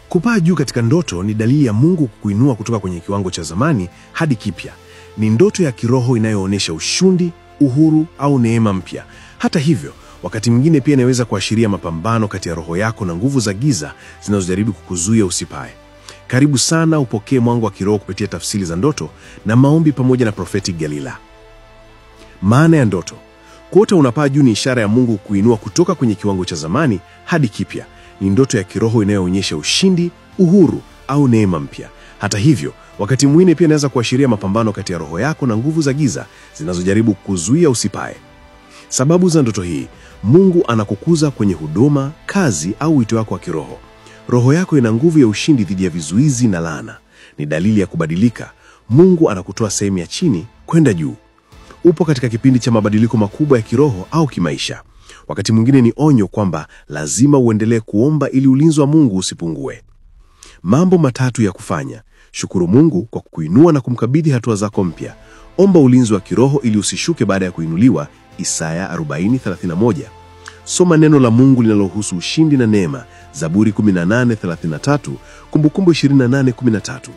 Kupaa juu katika ndoto ni dalili ya Mungu kukuinua kutoka kwenye kiwango cha zamani hadi kipya. Ni ndoto ya kiroho inayoonyesha ushindi, uhuru au neema mpya. Hata hivyo, wakati mwingine pia inaweza kuashiria mapambano kati ya roho yako na nguvu za giza zinazojaribu kukuzuia usipae. Karibu sana upokee mwanga wa kiroho kupitia tafsiri za ndoto na maombi pamoja na Prophetic Galila. Maana ya ndoto. Kuota unapaa juu ni ishara ya Mungu kuinua kutoka kwenye kiwango cha zamani hadi kipya. Ni ndoto ya kiroho inayoonyesha ushindi, uhuru au neema mpya. Hata hivyo, wakati mwingine pia inaweza kuashiria mapambano kati ya roho yako na nguvu za giza zinazojaribu kukuzuia usipae. Sababu za ndoto hii: Mungu anakukuza kwenye huduma, kazi au wito wako wa kiroho. Roho yako ina nguvu ya ushindi dhidi ya vizuizi na laana. Ni dalili ya kubadilika. Mungu anakutoa sehemu ya chini kwenda juu. Upo katika kipindi cha mabadiliko makubwa ya kiroho au kimaisha. Wakati mwingine ni onyo kwamba lazima uendelee kuomba ili ulinzi wa Mungu usipungue. Mambo matatu ya kufanya: shukuru Mungu kwa kukuinua na kumkabidhi hatua zako mpya. Omba ulinzi wa kiroho ili usishuke baada ya kuinuliwa, Isaya 40:31. Soma neno la Mungu linalohusu ushindi na neema, Zaburi 18:33, Kumbukumbu 28:13.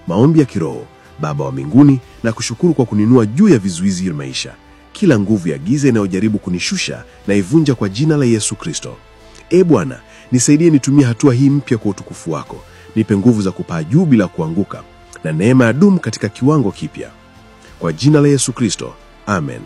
Maombi ya kiroho: Baba wa mbinguni, na kushukuru kwa kuninua juu ya vizuizi vya maisha. Kila nguvu ya giza inayojaribu kunishusha na ivunja kwa jina la Yesu Kristo. Bwana, nisaidie nitumie hatua hii mpya kwa utukufu wako. Nipe nguvu za kupaa juu bila kuanguka na neema ya dumu katika kiwango kipya. Kwa jina la Yesu Kristo. Amen.